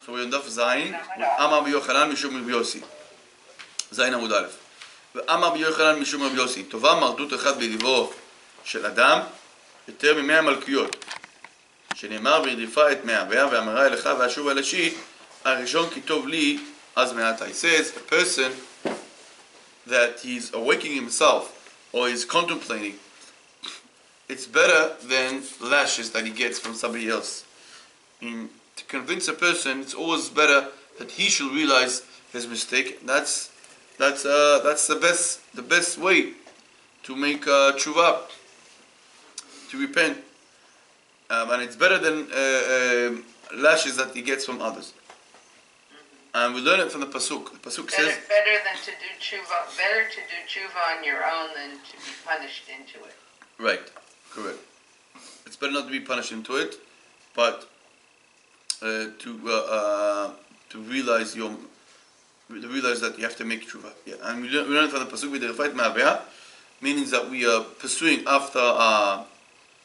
So we're in Daf Zayin with Amar B'Yochanan Mishum Rabbi Yossi. Zayin Amud Aleph. ואמר ביוחנן משום רבי יוסי, טובה מרדות אחד בלבו של אדם יותר מ100 מלכויות, שנאמר והרדיפה את מאהביה ואמרה אליך ואשובה אל אישי, הראשון כי טוב לי אז מעתה. He says a person that he's awakening himself or is contemplating, it's better than lashes that he gets from somebody else. To convince a person, it's always better that he should realize his mistake. That's the best way to make tshuva, to repent, and it's better than lashes that he gets from others. And we learn it from the pasuk. The pasuk says better than to do tshuva. Better to do tshuva on your own than to be punished into it. Right, correct. It's better not to be punished into it, but to realize that you have to make tshuva. Yeah, and we learn from the pasuk with the refait ma'aveh, meaning that we are pursuing after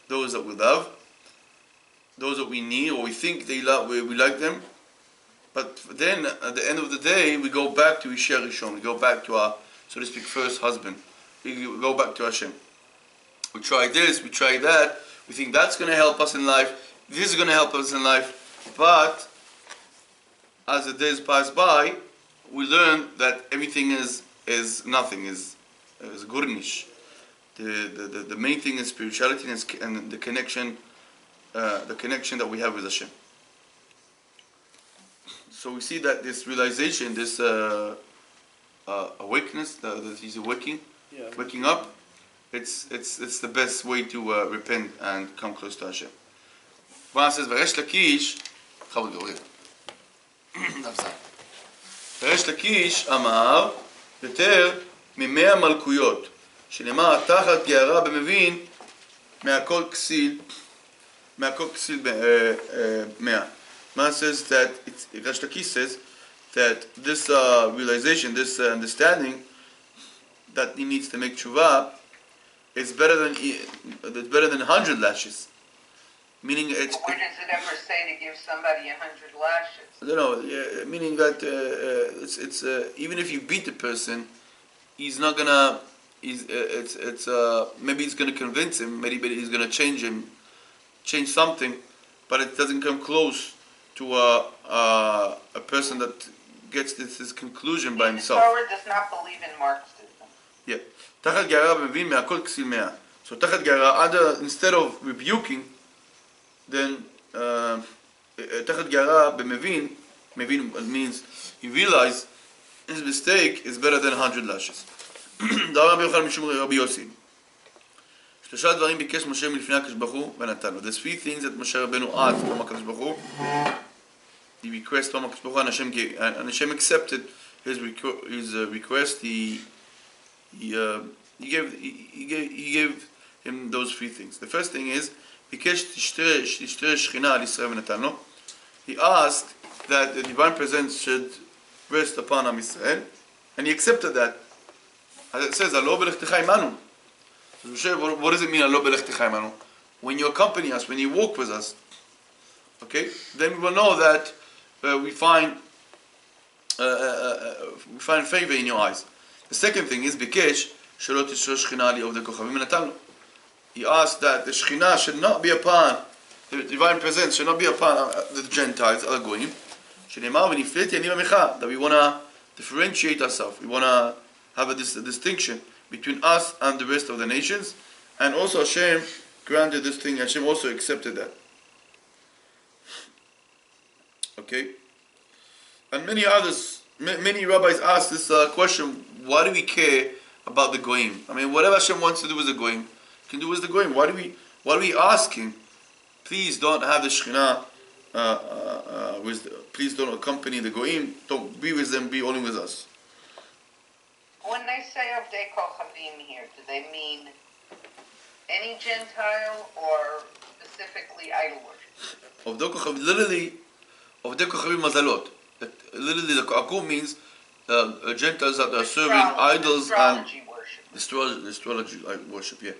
those that we love, those that we need or we think they love, we like them. But then at the end of the day, we go back to Isha Rishon. We go back to our, so to speak, first husband. We go back to Hashem. We try this, we try that. We think that's going to help us in life. This is going to help us in life. But as the days pass by, we learn that everything is nothing, is gurnish. The main thing is spirituality and the connection that we have with Hashem. So we see that this realization, this awakeness, that he's waking up, it's the best way to repent and come close to Hashem. Gemara says, "V'resh Lakish," וריש לקיש אמר יותר מ100 מלכויות, שנאמר תחת גערה במבין מהכל כסיל 100. Man says that Rish Lakish says that this realization, this understanding that he needs to make tshuva is better than 100 lashes. Meaning where does it ever say to give somebody 100 lashes? I don't know. Meaning that it's even if you beat the person, he's not gonna. Maybe he's gonna convince him. Maybe he's gonna change something, but it doesn't come close to a person that gets this conclusion by himself. The Torah does not believe in Marxism. Yeah. תחת גערה במבין מהכל כסיל 100. So תחת גערה, instead of rebuking, then תחת גערה במבין means he realized his mistake is better than 100 lashes. דבר רבי יוחנן משום רבי יוסי. שלושה דברים ביקש משה מלפני הקדוש ברוך הוא ונתן לו. There's 3 things that Moshe Rabbeinu asked from הקדוש ברוך הוא. He requested from הקדוש ברוך הוא and Hashem accepted his request. He gave him those 3 things. The first thing is ביקש תשתרש שכינה על ישראל ונתן לו. He asked that the divine presence should rest upon Am Yisrael, and he accepted that. As it says, "Alo b'lechtecha imanu." So what does it mean, "Alo b'lechtecha imanu"? When you accompany us, when you walk with us, okay, then we will know that we find favor in your eyes. The second thing is bikesh shelo tishrosh shchina li ovdei kochavim ונתן לו. He asked that the Shekhinah should not be upon, the divine presence should not be upon the Gentiles, other goyim. שנאמר ונפלאתי אני במך, that we want to differentiate ourselves, we want to have a distinction between us and the rest of the nations, and also Hashem granted this thing, Hashem also accepted that. Okay? And many rabbis ask this question, why do we care about the goyim? I mean, whatever Hashem wants to do with the goyim, can do with the goyim. Why do we ask him, please don't have the Shekhinah please don't accompany the goyim, don't be with them, be only with us. When they say Ovdei Kochavim here, do they mean any Gentile or specifically idol worship? Ovdei Kochavim, literally, Ovdei Kochavim mazalot. Literally, the akum means Gentiles that are serving idols and astrology worship. Yeah.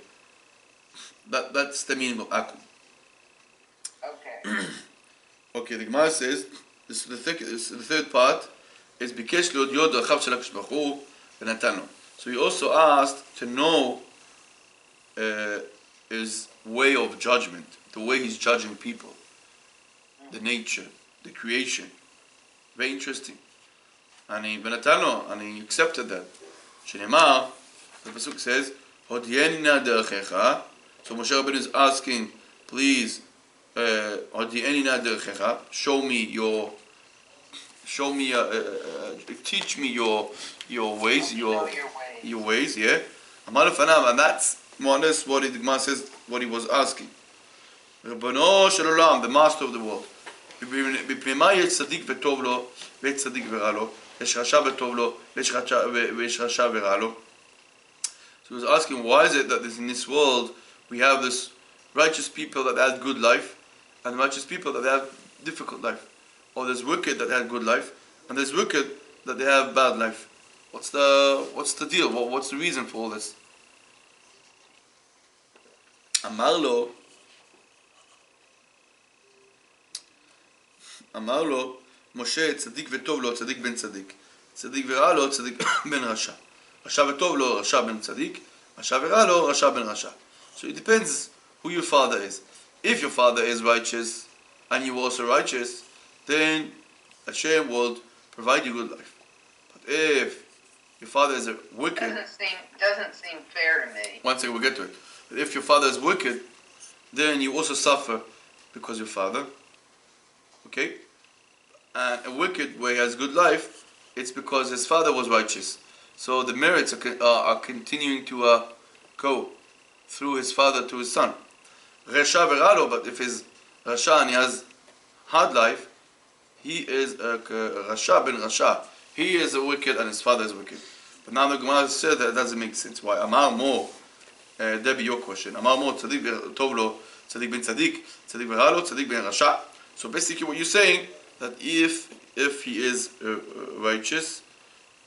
That's the meaning of akum. Okay. Okay, the Gemara says the third part is Bikesh Liot Yod Achav Shel HaKadosh Baruch Hu V'Natan Lo. So he also asked to know his way of judgment, the way he's judging people, the nature, the creation. Very interesting. And he accepted that. Shenema, the pasuk says, "Hodieni na derechecha." So Moshe Rabbeinu is asking, please, "Hodieni na derechecha." Teach me your ways, your ways. Yeah. Amar lefanav, and that's more or less what the Gemara says. What he was asking. Rabbono shel olam, the master of the world. בפנימה יש צדיק וטוב לו, ויש צדיק ורע לו, יש רשע וטוב לו, ויש רשע ורע לו. So he was asking, why is it that in this world we have this righteous people that have good life, and righteous people that have difficult life? Or there's wicked that have good life, and there's wicked that they have bad life. What's the deal? What's the reason for all this? Amar lo, Moshe, צדיק וטוב לו, צדיק בן צדיק. צדיק ורע לו, צדיק בן רשע. רשע וטוב לו, רשע בן צדיק. רשע ורע לו, רשע בן רשע. So it depends who your father is. If your father is righteous, and you are also righteous, then Hashem will provide you good life. But if your father is wicked... Doesn't seem fair to me. One second, we'll get to it. But if your father is wicked, then you also suffer because your father. Okay? And a wicked where he has good life, it's because his father was righteous. So the merits are continuing to go through his father to his son. Resha veralo, but if he's Rasha and he has hard life, he is a Rasha ben Rasha. He is a wicked and his father is wicked. But now the Gemara said that doesn't make sense. Why? Amar Mo, Debbie, your question. Amar Mo, Tzadik Tov lo, Tzadik ben Tzadik, Tzadik veralo, Tzadik ben Rasha. So basically what you're saying, that if he is righteous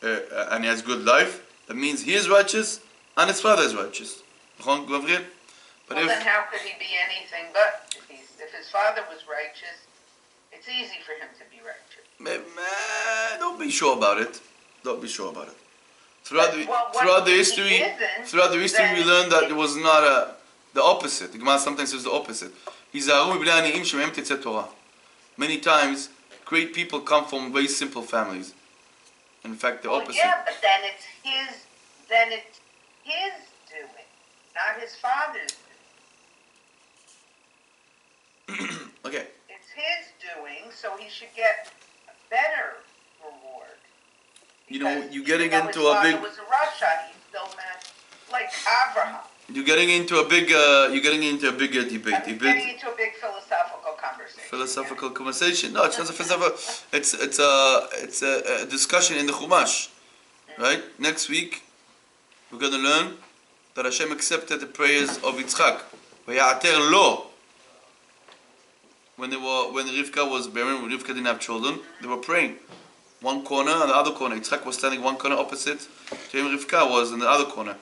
and he has good life, that means he is righteous and his father is righteous. But then how could he be anything but? If his father was righteous, it's easy for him to be righteous. Don't be sure about it. Don't be sure about it. Throughout the history, we learned that it was not the opposite. The Gemara sometimes says the opposite. Many times, great people come from very simple families. In fact, the opposite. Yeah, but then it's his doing, not his father's doing. Okay. It's his doing, so he should get a better reward. You know, you're getting into a big. Was a Russia, he's still not like Abraham. You're getting into a bigger debate. I'm getting into a big philosophical conversation. No, it's not a philosophical. It's a discussion in the Chumash, right? Next week, we're going to learn that Hashem accepted the prayers of Yitzchak. V'ya'ater lo. When Rivka was barren, when Rivka didn't have children, they were praying. One corner and the other corner. Yitzchak was standing one corner opposite to him. Rivka was in the other corner.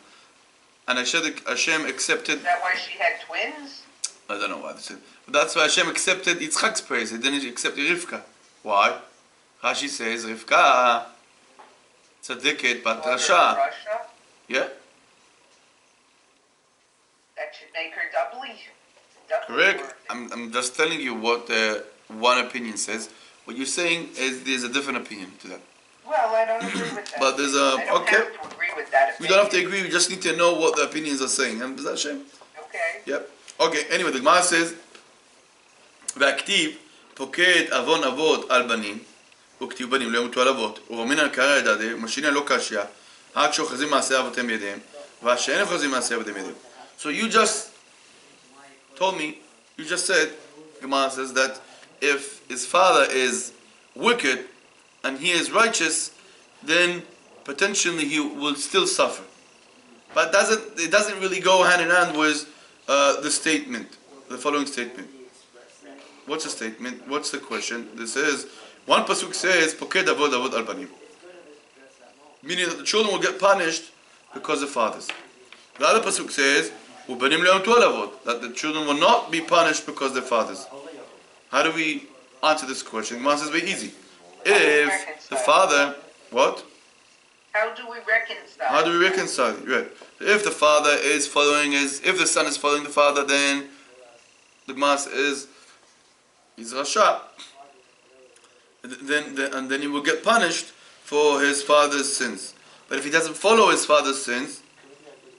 And Hashem accepted... Is that why she had twins? I don't know why this is. But that's why Hashem accepted Yitzchak's praise. He didn't accept Rivka. Why? Rashi says, Rivka tzaddiket bat rasha. Yeah. That should make her doubly Correct. worthy. I'm just telling you what one opinion says. What you're saying is there's a different opinion to that. Well, I don't agree with that. But there's I don't have to agree with that opinion. We don't have to agree. We just need to know what the opinions are saying. And is that shame? Okay. Yep. Okay. Anyway, the Gemara says, "V'aktiv poked avon avot al banim, uktiv banim lo yamutu al avot, uromin al kara edade, mashina lo kashya, hak shochazim maaseh avotem yedem, v'ashen ochazim maaseh avotem yedem." So you just told me, you just said, Gemara says that if his father is wicked and he is righteous, then potentially he will still suffer. But it doesn't really go hand in hand with the statement, the following statement. What's the statement? What's the question? This is, one pasuk says, Poked avod avod al banim. Meaning that the children will get punished because of fathers. The other pasuk says, Ubanim lo yamutu al avod, that the children will not be punished because of their fathers. How do we answer this question. The Gemara says very easy. How do we If reconcile the father, what? How do we reconcile? How do we reconcile it? Right. If the father is following if the son is following the father, then the Gemara is he's Rasha. Then he will get punished for his father's sins. But if he doesn't follow his father's sins,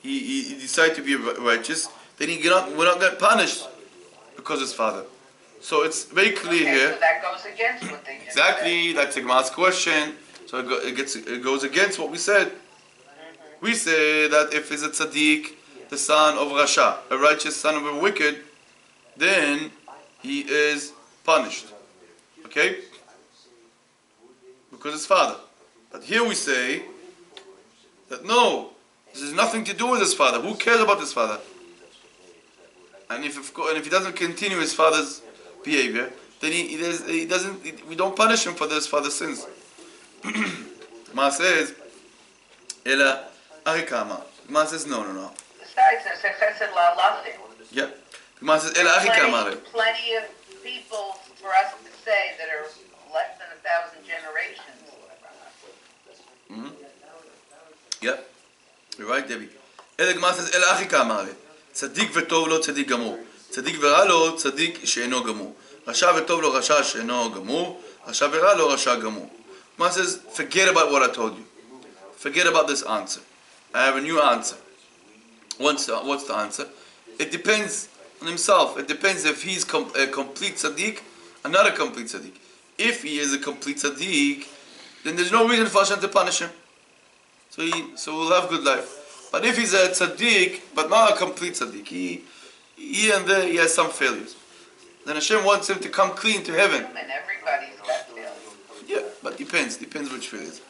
he decides to be righteous, then will not get punished because of his father. So it's very clear here. So that goes against what they just Exactly, said. that's the Gemara's question. So it goes against what we said. We say that if he's a tzaddik, the son of Rasha, a righteous son of a wicked, then he is punished. Okay? Because his father. But here we say that no, this has nothing to do with his father. Who cares about his father? And if he doesn't continue his father's behavior, then he doesn't. We don't punish him for his father's sins. Ma says, "Ela arikama." Ma says, "No." Besides, there's a chesed la'alafim. Yeah. Ma says, "Ela arikama." Plenty of people for us to say that are less than 1,000 generations. Mm-hmm. Yeah. You're right, Debbie. Ela Gemara says, "Ela arikama." צדיק וטוב לו צדיק גמור, צדיק ורע לו צדיק שאינו גמור, רשע וטוב לו רשע שאינו גמור, רשע ורע לו רשע גמור. Man says, forget about what I told you. Forget about this answer. I have a new answer. What's the answer? It depends on himself. It depends if he's a complete tzaddik or not a complete tzaddik. If he is a complete tzaddik, then there's no reason for Hashem to punish him. So we'll have good life. But if he's a tzaddik, but not a complete tzaddik, he and there he has some failures, then Hashem wants him to come clean to heaven. And everybody's got failures. Yeah, but depends which failures.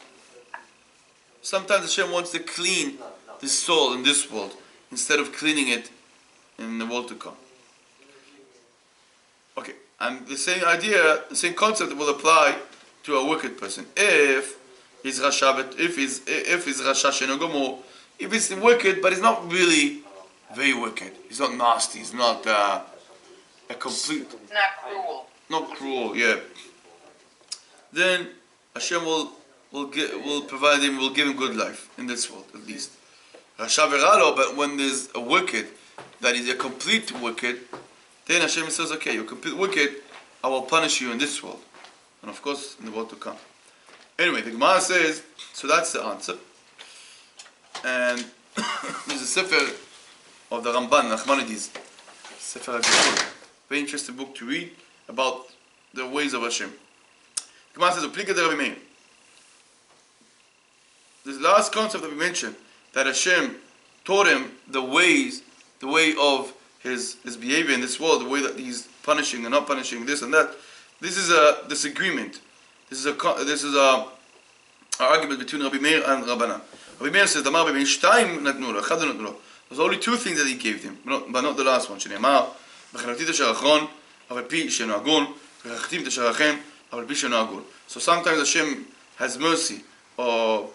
Sometimes Hashem wants to clean the soul in this world instead of cleaning it in the world to come. Okay, and the same idea, the same concept will apply to a wicked person. If he's Rasha, if he's Rasha Sheino Gomor, if he's wicked, but he's not really very wicked. He's not nasty. He's not a complete. Not cruel. Not cruel. Yeah. Then Hashem will provide him. Will give him good life in this world at least. Rasha v'ralo, but when there's a wicked that is a complete wicked, then Hashem says, "Okay, you're complete wicked. I will punish you in this world, and of course in the world to come." Anyway, the Gemara says, so that's the answer. And there's a sefer of the Ramban, Nachmanides, Sefer HaGeshul, very interesting book to read about the ways of Hashem. The Gemara says, "Uplika de Rabbi Meir." This last concept that we mentioned, that Hashem taught him the way of his behavior in this world, the way that he's punishing and not punishing this and that. This is a disagreement. This is a argument between Rabbi Meir and Rabbanan. Rabbi Meir says, "Damar Rabbi Shtayim natnu lo, echad natnu lo." There's only two things that he gave him, but not the last one. שנאמר, "וחנכתי את אשר אחרון, אבל פי שאינו הגון, וחנכתי את אשר אחם, אבל פי שאינו הגון." So sometimes Hashem has mercy, or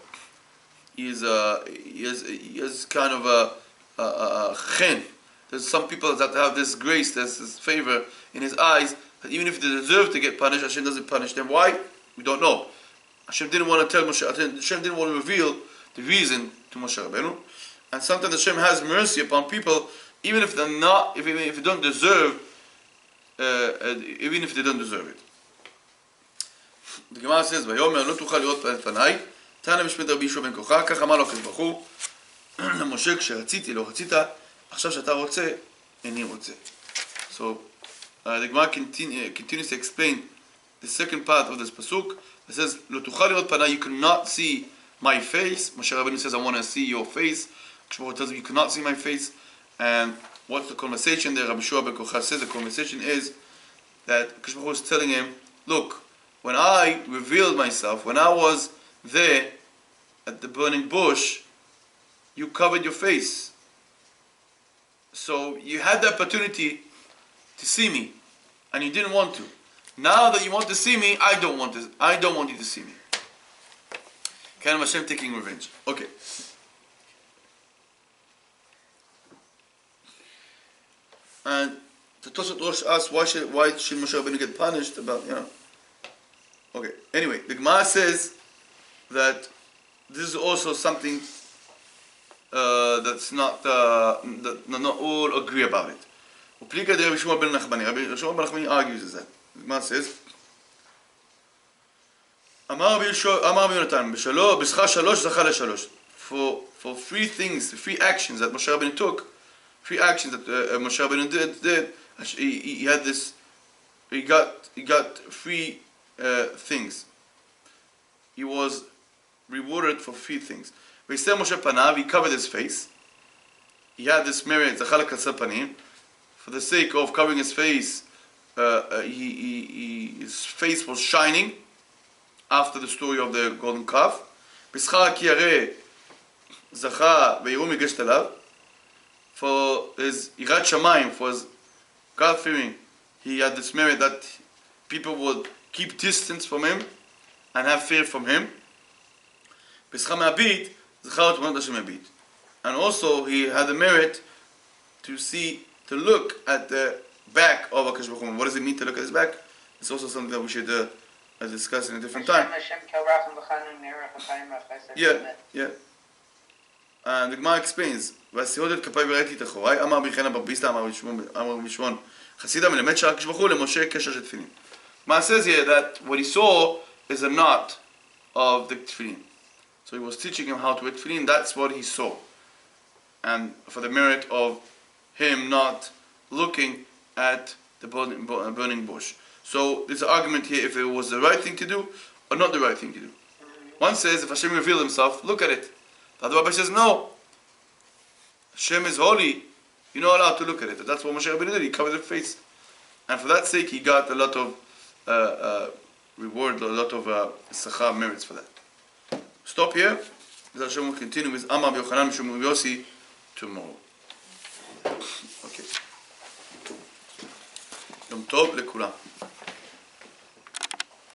he is kind of a chen. There's some people that have this grace, there's this favor in his eyes, that even if they deserve to get punished, Hashem doesn't punish them. Why? We don't know. Hashem didn't want to tell Moshe, Hashem didn't want to reveal the reason to Moshe Rabbeinu. And sometimes Hashem has mercy upon people, even if they're not, if they don't deserve, even if they don't deserve it. The Gemara says, "Vayomer lo tuchal liot לפניי, תנא משפט רבי יהושע בן כוחה, כך אמר לו הקדוש ברוך הוא למשה, כשרציתי לא רצית, עכשיו שאתה רוצה, איני רוצה." So the Gemara continues to explain the second part of this pasuk. It says, "Lo tuchal liot לפניי," you cannot see my face. Moshe Rabbeinu says, "I want to see your face." Kishmor tells him, "You cannot see my face." And what's the conversation there? Rabbi Shua ben Kocha says the conversation is that Kishmor was telling him, "Look, when I revealed myself, when I was there at the burning bush, you covered your face. So you had the opportunity to see me, and you didn't want to. Now that you want to see me, I don't want you to see me." Kind of Hashem taking revenge. Okay. And So Tosfot Rosh asks, why should Moshe Rabbeinu get punished about, Okay, anyway, the Gemara says that this is also something that's not all agree about it. Uplika de Rabbi Shmuel ben Nachmani. Rabbi Shmuel ben Nachmani argues that. The Gemara says, Amar Rabbi Yonatan, B'scha shalosh zacha l'shalosh. For three things, three actions that Moshe Rabbeinu took, three actions that Moshe Rabbeinu did, he had this, he got three things. He was rewarded for three things. V'yisem Moshe panav, he covered his face. He had this merit, zachal kaseh panim. For the sake of covering his face, his face was shining after the story of the golden calf. B'scha ki yareh zacha v'yiru migesh talav. For his yirat shamayim, for his God-fearing, he had this merit that people would keep distance from him and have fear from him. B'scha me'abit zacha utmanat Hashem me'abit. And also he had the merit to look at the back of HaKadosh Baruch Hu. What does it mean to look at his back? It's also something that we should discuss in a different time. Yeah. And the Gemara explains, "V'asihodet kapay v'raiti techorai, amar b'chena b'bista, amar b'shmon, chasida melemet sh'HaKadosh Baruch Hu leMoshe kesher tefillin." Gemara says here that what he saw is a knot of the tefillin. So he was teaching him how to wear tefillin. That's what he saw, and for the merit of him not looking at the burning bush. So there's an argument here if it was the right thing to do or not the right thing to do. One says if Hashem revealed himself, look at it. The other Rabbi says no. Hashem is holy, you're not allowed to look at it. That's what Moshe Rabbeinu did, he covered his face. And for that sake he got a lot of reward, a lot of sachar merits for that. Stop here. Hashem will continue with Amar B'Yochanan Mishum Yossi tomorrow. Okay. יום טוב לכולם.